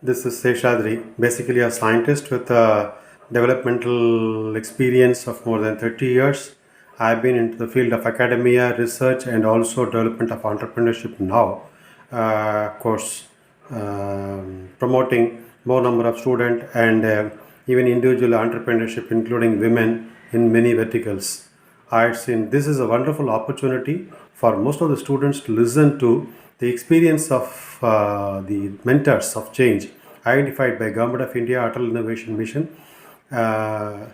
This is Seshadri, basically a scientist with a developmental experience of more than 30 years. I've been into the field of academia, research, and also development of entrepreneurship now. Of course, promoting more number of student and even individual entrepreneurship, including women in many verticals. I've seen this is a wonderful opportunity for most of the students to listen to the experience of the mentors of change identified by Government of India Atal Innovation Mission uh,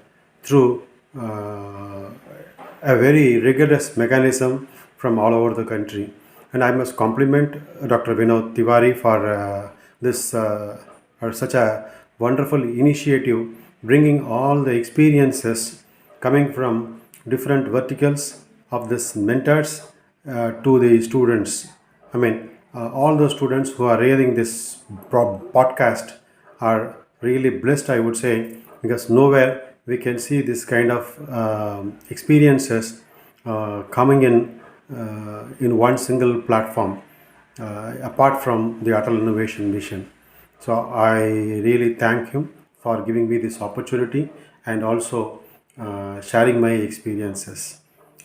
through a very rigorous mechanism from all over the country. And I must compliment Dr. Vinod Tiwari for this or such a wonderful initiative, bringing all the experiences coming from different verticals of this mentors to the students. I mean, all those students who are hearing this podcast are really blessed, I would say, because nowhere we can see this kind of experiences coming in one single platform, apart from the Atal Innovation Mission. So I really thank him for giving me this opportunity and also sharing my experiences.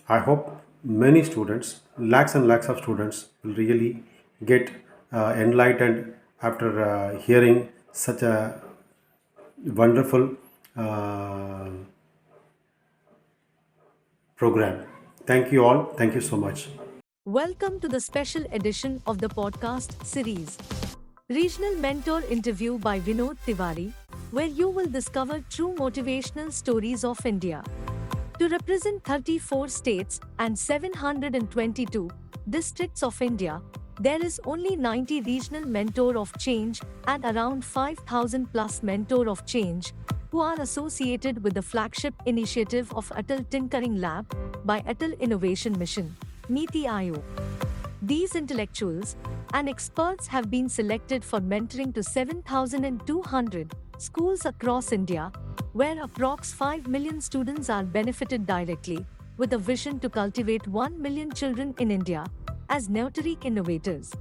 I hope many students, lakhs and lakhs of students, will really get enlightened after hearing such a wonderful uh, program. Thank you all. Thank you so much. Welcome to the special edition of the podcast series, Regional Mentor Interview by Vinod Tiwari, where you will discover true motivational stories of India. To represent 34 states and 722 districts of India, there is only 90 regional mentor of change and around 5,000 plus mentor of change who are associated with the flagship initiative of Atal Tinkering Lab by Atal Innovation Mission, NITI Aayog. These intellectuals and experts have been selected for mentoring to 7,200 schools across India, where approx 5 million students are benefited directly, with a vision to cultivate 1 million children in India as narrate innovators.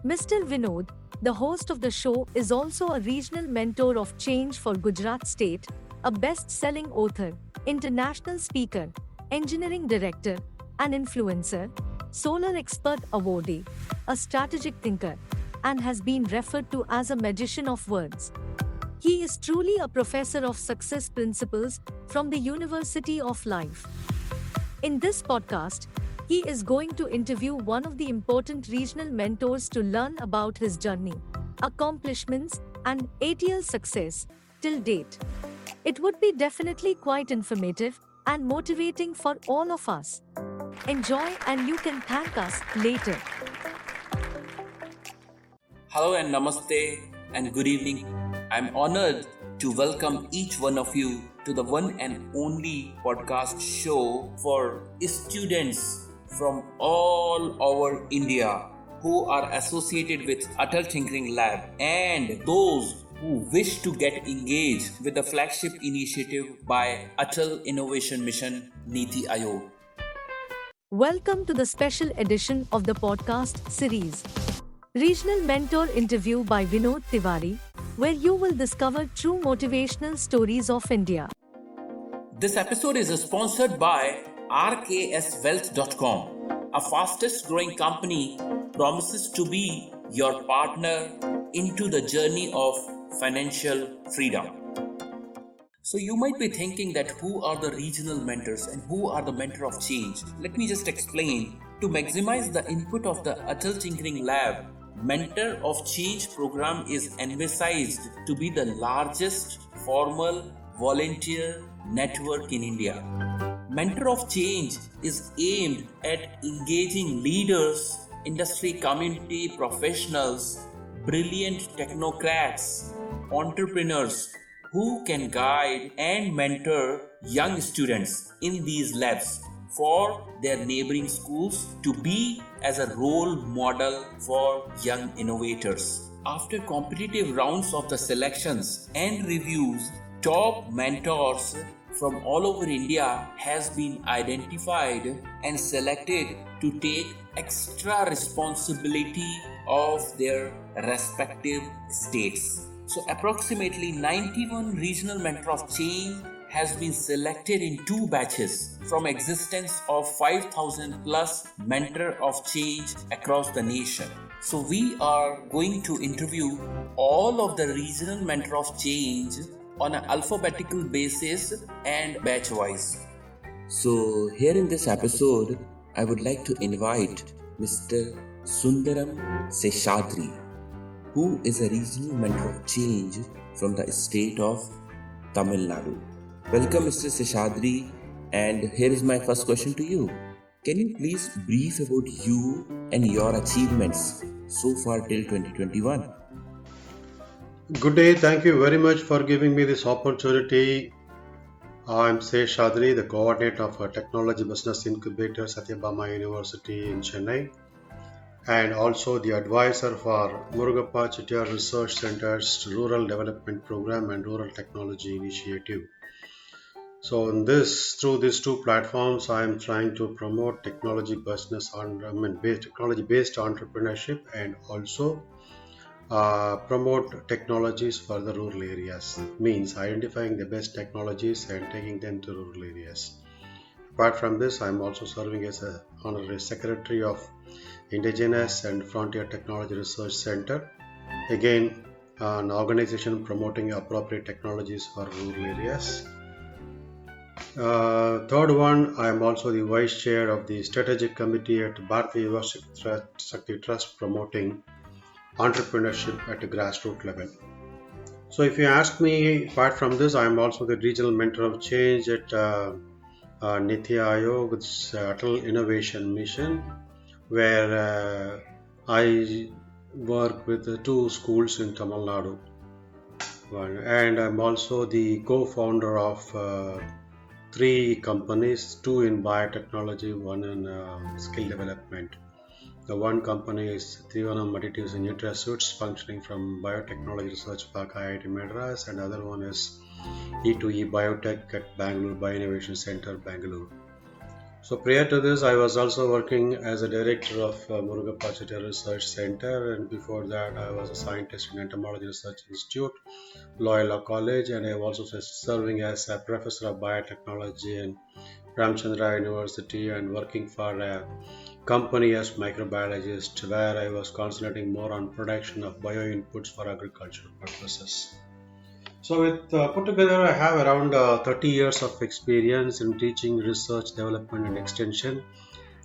Mr. Vinod, the host of the show, is also a regional mentor of change for Gujarat State, a best-selling author, international speaker, engineering director, and influencer, solar expert awardee, a strategic thinker, and has been referred to as a magician of words. He is truly a professor of success principles from the University of Life. In this podcast, he is going to interview one of the important regional mentors to learn about his journey, accomplishments, and ATL success till date. It would be definitely quite informative and motivating for all of us. Enjoy, and you can thank us later. Hello and namaste and good evening. I'm honored to welcome each one of you to the one and only podcast show for students from all over India who are associated with Atal Tinkering Lab and those who wish to get engaged with the flagship initiative by Atal Innovation Mission NITI Aayog. Welcome to the special edition of the podcast series, Regional Mentor Interview by Vinod Tiwari, where you will discover true motivational stories of India. This episode is sponsored by rkswealth.com, a fastest growing company promises to be your partner into the journey of financial freedom. So you might be thinking that who are the regional mentors and who are the mentor of change? Let me just explain. To maximize the input of the Atal Tinkering Lab, Mentor of Change program is envisaged to be the largest formal volunteer network in India. Mentor of Change is aimed at engaging leaders, industry community professionals, brilliant technocrats, entrepreneurs who can guide and mentor young students in these labs for their neighboring schools to be as a role model for young innovators. After competitive rounds of the selections and reviews, top mentors from all over India has been identified and selected to take extra responsibility of their respective states. So approximately 91 regional mentor of change has been selected in 2 batches from existence of 5,000 plus mentor of change across the nation. So we are going to interview all of the regional mentor of change on an alphabetical basis and batch-wise. So here in this episode, I would like to invite Mr. Sundaram Seshadri, who is a regional mentor of change from the state of Tamil Nadu. Welcome, Mr. Seshadri, and here is my first question to you. Can you please brief about you and your achievements so far till 2021? Good day. Thank you very much for giving me this opportunity. I'm Seshadri, the coordinator of a technology business incubator, Satyabama University in Chennai, and also the advisor for Murugappa Chettiar Research Center's Rural Development Program and Rural Technology Initiative. So, through these two platforms, I am trying to promote technology business technology-based entrepreneurship, and also promote technologies for the rural areas. Means identifying the best technologies and taking them to rural areas. Apart from this, I am also serving as an honorary secretary of Indigenous and Frontier Technology Research Center. Again, an organization promoting appropriate technologies for rural areas. Third one, I am also the vice chair of the strategic committee at Bharatiya Yuva Shakti Trust promoting entrepreneurship at a grassroots level. So if you ask me, apart from this, I am also the regional mentor of change at NITI Aayog, it's Atal Innovation Mission, where I work with 2 schools in Tamil Nadu. And I'm also the co-founder of 3 companies, 2 in biotechnology, 1 in skill development. The one company is Tiwari Additives and Nutraceuticals, functioning from Biotechnology Research Park, IIT Madras, and the other one is E2E Biotech at Bangalore Bioinnovation Center, Bangalore. So prior to this, I was also working as a director of Murugappa Chettiar Research Center, and before that, I was a scientist in Entomology Research Institute, Loyola College, and I was also serving as a professor of biotechnology in Ramchandra University and working for a company as microbiologist, where I was concentrating more on production of bioinputs for agricultural purposes. So with put together, I have around 30 years of experience in teaching, research, development and extension,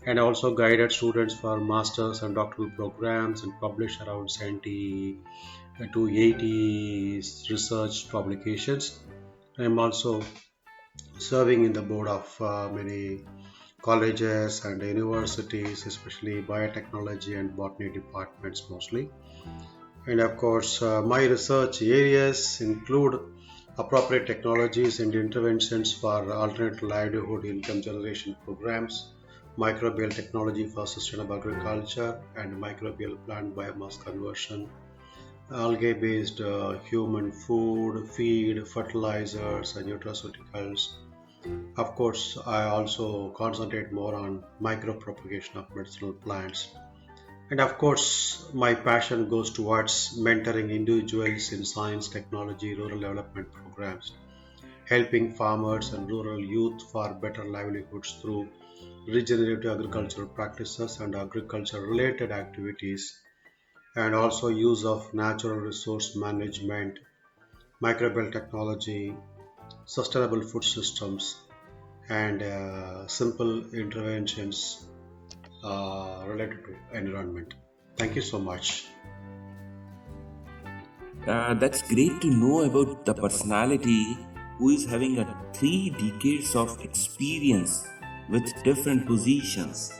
and also guided students for masters and doctoral programs and published around 70 to 80 research publications. I am also serving in the board of many colleges and universities, especially biotechnology and botany departments mostly. And of course, my research areas include appropriate technologies and interventions for alternate livelihood income generation programs, microbial technology for sustainable agriculture and microbial plant biomass conversion, algae-based human food, feed, fertilizers and nutraceuticals. Of course, I also concentrate more on micropropagation of medicinal plants. And of course, my passion goes towards mentoring individuals in science, technology, rural development programs, helping farmers and rural youth for better livelihoods through regenerative agricultural practices and agriculture-related activities, and also use of natural resource management, microbial technology, sustainable food systems, and simple interventions related to environment. Thank you so much. That's great to know about the personality who is having 3 decades of experience with different positions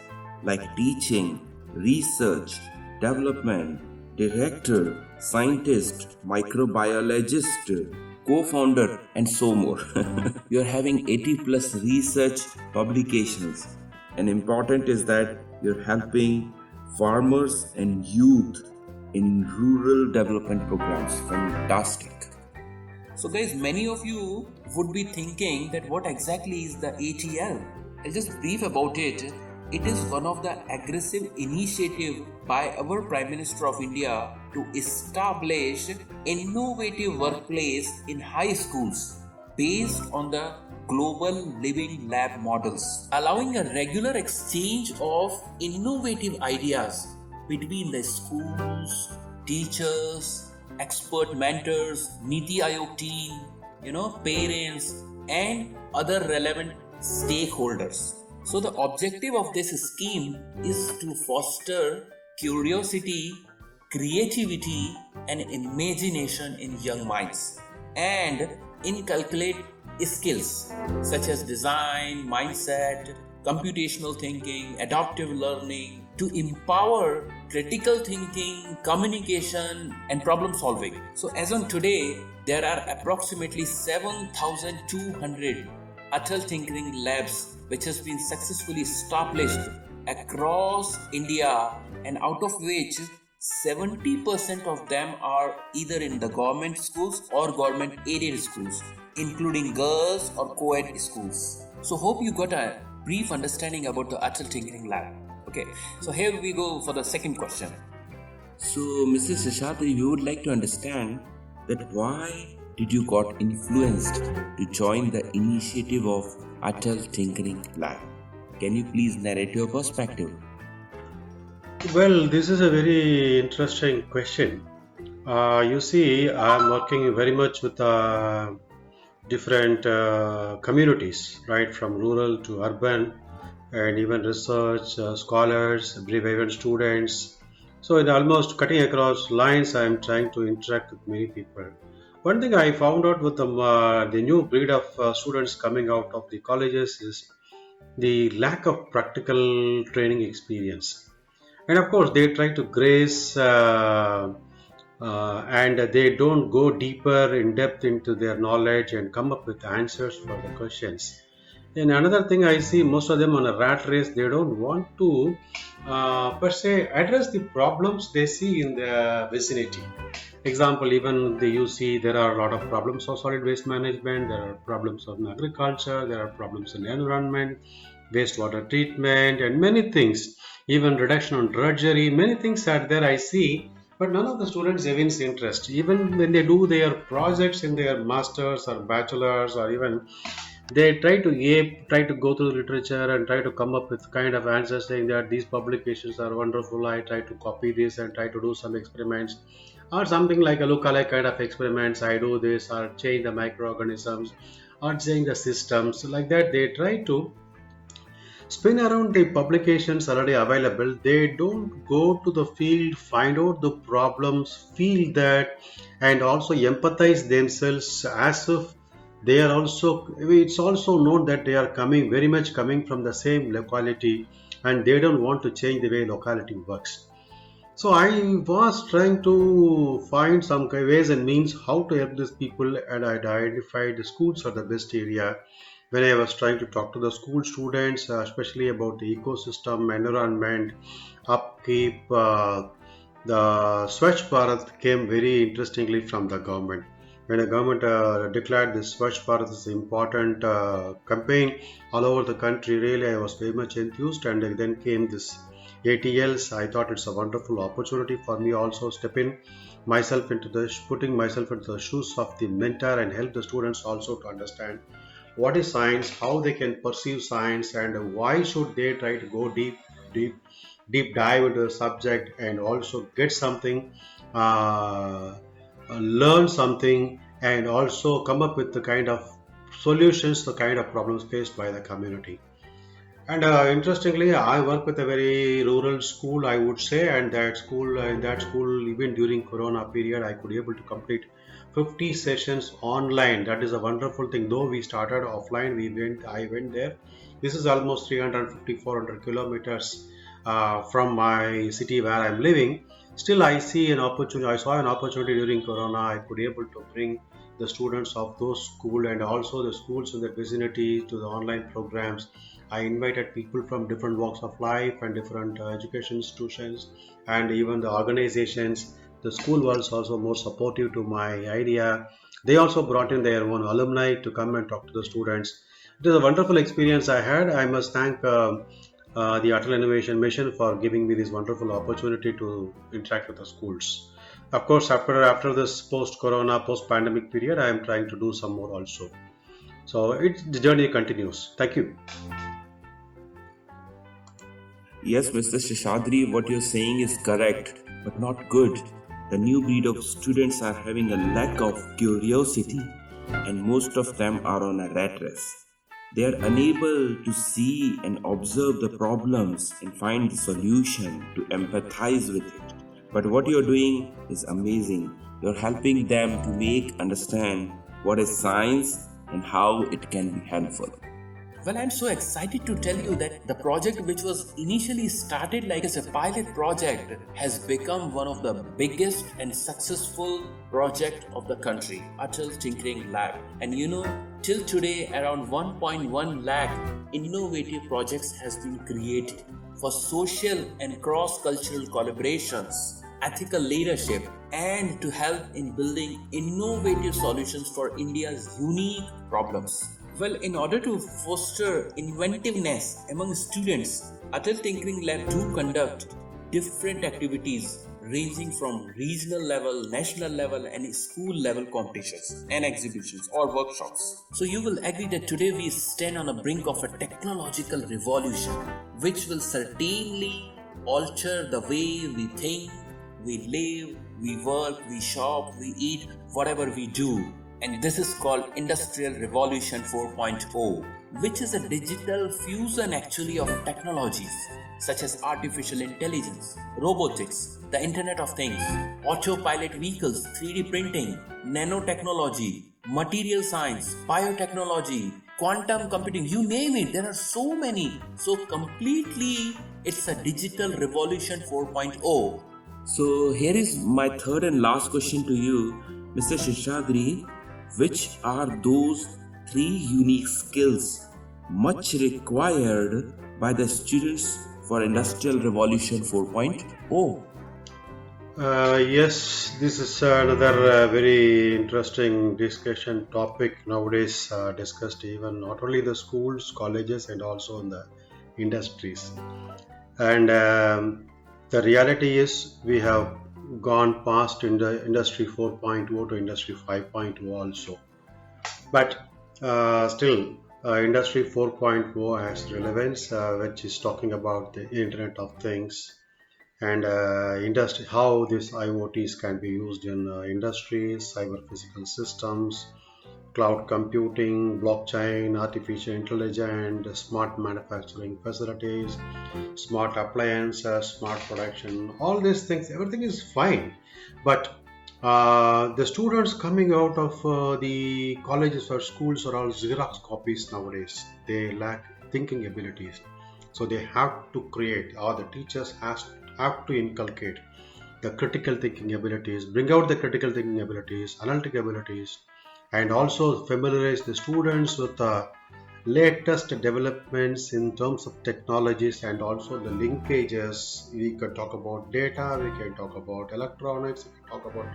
like teaching, research, development, director, scientist, microbiologist, co-founder, and so more. You're having 80 plus research publications, and important is that you're helping farmers and youth in rural development programs. Fantastic. So guys, many of you would be thinking that what exactly is the ATL? I'll just brief about it. it is one of the aggressive initiative by our Prime Minister of India to establish innovative workplace in high schools based on the global living lab models, allowing a regular exchange of innovative ideas between the schools, teachers, expert mentors, NITI Aayog team, parents, and other relevant stakeholders. So, the objective of this scheme is to foster curiosity, creativity, and imagination in young minds and inculcate skills such as design, mindset, computational thinking, adaptive learning to empower critical thinking, communication, and problem solving. So, as on today, there are approximately 7,200 Atal Tinkering Labs which has been successfully established across India, and out of which 70% of them are either in the government schools or government aided schools, including girls or co-ed schools. So hope you got a brief understanding about the Atal Tinkering Lab. Okay, so here we go for the second question. So Mrs. Seshadri, we would like to understand that why did you got influenced to join the initiative of Atal Tinkering Lab? Can you please narrate your perspective? Well, this is a very interesting question. You see, I'm working very much with different communities, right, from rural to urban, and even research scholars, even students. So, in almost cutting across lines, I am trying to interact with many people. One thing I found out with the new breed of students coming out of the colleges is the lack of practical training experience. And of course, they try to grace and they don't go deeper in depth into their knowledge and come up with answers for the questions. And another thing I see, most of them on a rat race, they don't want to per se address the problems they see in the vicinity. Example, even you see there are a lot of problems of solid waste management, there are problems of agriculture, there are problems in environment, wastewater treatment, and many things, even reduction on drudgery, many things are there I see, but none of the students evince interest. Even when they do their projects in their masters or bachelors, or even they try to go through literature and try to come up with kind of answers saying that these publications are wonderful, I try to copy this and try to do some experiments or something like a lookalike kind of experiments. I do this or change the microorganisms or change the systems, like that they try to spin around the publications already available. They don't go to the field, find out the problems, feel that, and also empathize themselves as if they are also, it's also known that they are coming very much coming from the same locality and they don't want to change the way locality works. So I was trying to find some ways and means how to help these people, and I identified the schools are the best area. When I was trying to talk to the school students, especially about the ecosystem, environment, upkeep, the Swachh Bharat came very interestingly from the government. When the government declared this Swachh Bharat as an important campaign all over the country, really I was very much enthused, and then came this ATLs. I thought it's a wonderful opportunity for me also step in myself into the putting myself into the shoes of the mentor and help the students also to understand what is science, how they can perceive science, and why should they try to go deep dive into the subject and also get something, learn something, and also come up with the kind of solutions, the kind of problems faced by the community. And interestingly, I work with a very rural school, I would say, and in that school, even during Corona period, I could able to complete 50 sessions online. That is a wonderful thing. Though we started offline, I went there. This is almost 350, 400 kilometers from my city where I'm living. Still, I saw an opportunity during Corona. I could able to bring the students of those schools and also the schools in the vicinity to the online programs. I invited people from different walks of life and different education institutions and even the organizations. The school was also more supportive to my idea. They also brought in their own alumni to come and talk to the students. It is a wonderful experience I had. I must thank the Atal Innovation Mission for giving me this wonderful opportunity to interact with the schools. Of course, after this post-corona, post-pandemic period, I am trying to do some more also. So the journey continues. Thank you. Yes, Mr. Seshadri, what you're saying is correct, but not good. The new breed of students are having a lack of curiosity, and most of them are on a rat race. They are unable to see and observe the problems and find the solution to empathize with it. But what you're doing is amazing. You're helping them to make understand what is science and how it can be helpful. Well, I'm so excited to tell you that the project, which was initially started like as a pilot project, has become one of the biggest and successful project of the country, Atal Tinkering Lab. And till today, around 1.1 lakh innovative projects has been created for social and cross-cultural collaborations, ethical leadership, and to help in building innovative solutions for India's unique problems. Well, in order to foster inventiveness among students, Atal Tinkering Lab do conduct different activities ranging from regional level, national level, and school level competitions and exhibitions or workshops. So you will agree that today we stand on the brink of a technological revolution, which will certainly alter the way we think, we live, we work, we shop, we eat, whatever we do. And this is called Industrial Revolution 4.0, which is a digital fusion actually of technologies such as artificial intelligence, robotics, the Internet of Things, autopilot vehicles, 3D printing, nanotechnology, material science, biotechnology, quantum computing, you name it, there are so many. So completely it's a digital revolution 4.0. So here is my third and last question to you, Mr. Seshadri. Which are those three unique skills much required by the students for Industrial Revolution 4.0? Yes, this is another very interesting discussion topic nowadays, discussed even not only the schools, colleges, and also in the industries. And the reality is we have gone past in the industry 4.0 to industry 5.0 also, but still industry 4.0 has relevance, which is talking about the Internet of Things and industry, how these IoTs can be used in industries, cyber physical systems, cloud computing, blockchain, artificial intelligence, smart manufacturing facilities, smart appliances, smart production, all these things, everything is fine. But the students coming out of the colleges or schools are all Xerox copies nowadays. They lack thinking abilities. So they have to create, or the teachers have to inculcate the critical thinking abilities, bring out the critical thinking abilities, analytic abilities, and also familiarize the students with the latest developments in terms of technologies and also the linkages. We can talk about data, we can talk about electronics, we can talk about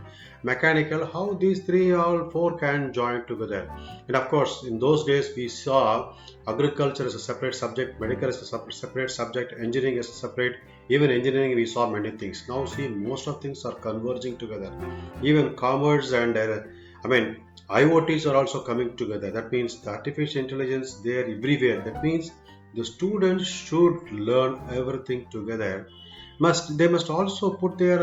mechanical, how these three all four can join together. And of course, in those days we saw agriculture as a separate subject, medical as a separate subject, engineering as a separate, even engineering we saw many things. Now see, most of things are converging together. Even commerce and IoTs are also coming together. That means the artificial intelligence, they are everywhere. That means the students should learn everything together. They must also put their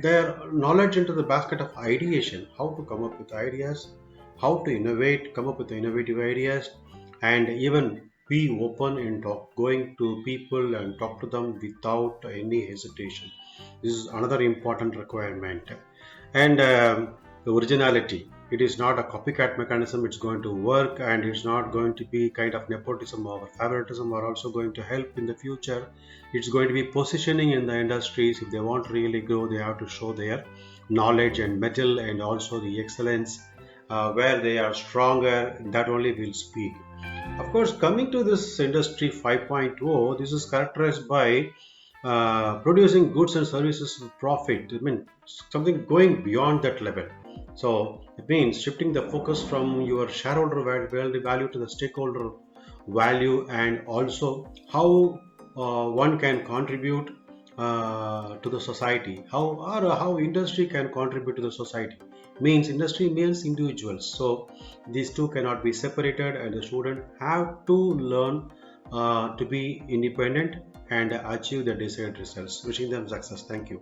their knowledge into the basket of ideation. How to come up with ideas, how to innovate, come up with innovative ideas, and even be open in going to people and talk to them without any hesitation. This is another important requirement. And the originality, it is not a copycat mechanism. It's going to work, and it's not going to be kind of nepotism or favoritism, or also going to help in the future. It's going to be positioning in the industries. If they want to really grow, they have to show their knowledge and mettle and also the excellence, where they are stronger. That only will speak. Of course, coming to this industry 5.0, this is characterized by producing goods and services with profit. Something going beyond that level. So it means shifting the focus from your shareholder value to the stakeholder value, and also how one can contribute to the society, how industry can contribute to the society. Means industry means individuals, so these two cannot be separated, and the student have to learn to be independent and achieve the desired results. Wishing them success. Thank you.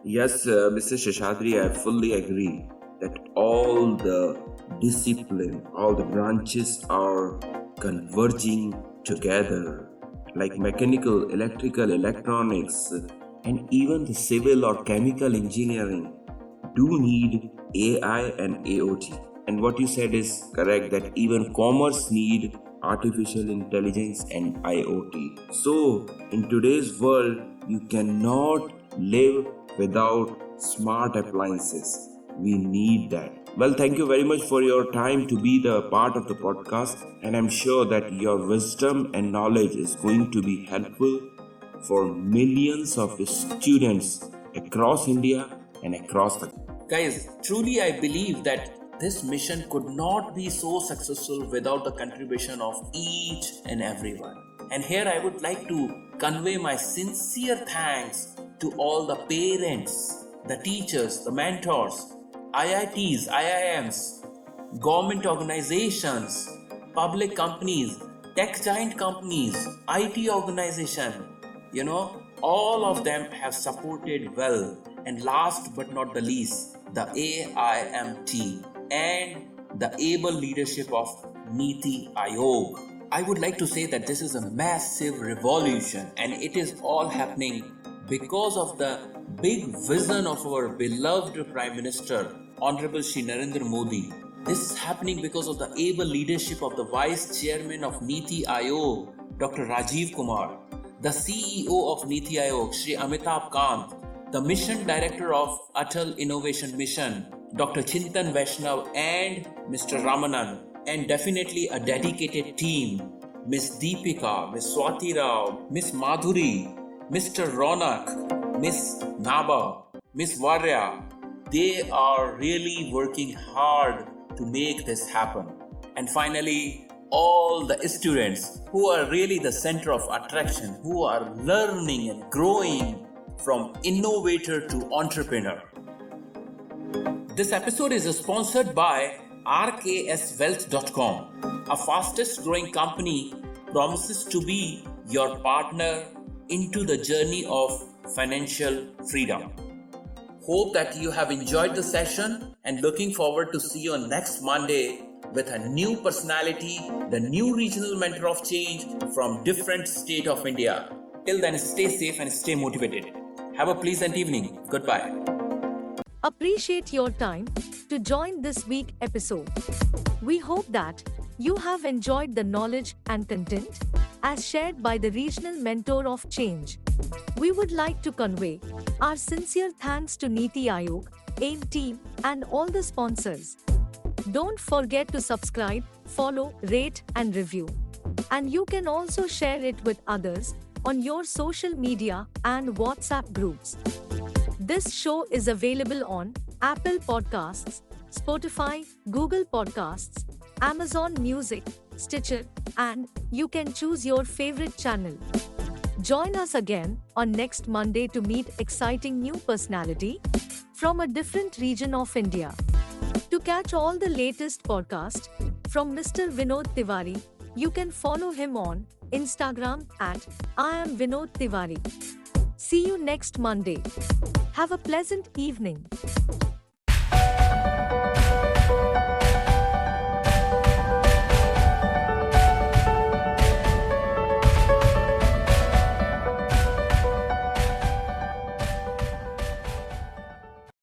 Yes, Mr. Seshadri, I fully agree that all the discipline, all the branches are converging together, like mechanical, electrical, electronics, and even the civil or chemical engineering do need AI and AOT. And what you said is correct, that even commerce need artificial intelligence and IoT. So in today's world, you cannot live without smart appliances. We need that. Well, thank you very much for your time to be the part of the podcast, and I'm sure that your wisdom and knowledge is going to be helpful for millions of students across India and across the Guys, truly I believe that this mission could not be so successful without the contribution of each and everyone. And here I would like to convey my sincere thanks to all the parents, the teachers, the mentors, IITs, IIMs, government organizations, public companies, tech giant companies, IT organization. All of them have supported well. And last but not the least, the AIMT and the able leadership of NITI Aayog. I would like to say that this is a massive revolution, and it is all happening because of the big vision of our beloved Prime Minister, Honorable Shri Narendra Modi. This is happening because of the able leadership of the Vice Chairman of NITI Aayog, Dr. Rajiv Kumar, the CEO of NITI Aayog, Shri Amitabh Kant, the Mission Director of Atal Innovation Mission, Dr. Chintan Vaishnav and Mr. Ramanan, and definitely a dedicated team, Miss Deepika, Miss Swati Rao, Miss Madhuri, Mr. Ronak, Miss Naba, Miss Varya. They are really working hard to make this happen. And finally, all the students who are really the center of attraction, who are learning and growing from innovator to entrepreneur. This episode is sponsored by rkswealth.com. A fastest growing company promises to be your partner into the journey of financial freedom. Hope that you have enjoyed the session and looking forward to see you on next Monday with a new personality, the new regional mentor of change from different state of India. Till then, stay safe and stay motivated. Have a pleasant evening. Goodbye. Appreciate your time to join this week's episode. We hope that you have enjoyed the knowledge and content as shared by the regional mentor of change. We would like to convey our sincere thanks to NITI Aayog, AIM team, and all the sponsors. Don't forget to subscribe, follow, rate, and review. And you can also share it with others on your social media and WhatsApp groups. This show is available on Apple Podcasts, Spotify, Google Podcasts, Amazon Music, Stitcher, and you can choose your favorite channel. Join us again on next Monday to meet exciting new personality from a different region of India. To catch all the latest podcast from Mr. Vinod Tiwari, you can follow him on Instagram at I am Vinod Tiwari. See you next Monday. Have a pleasant evening.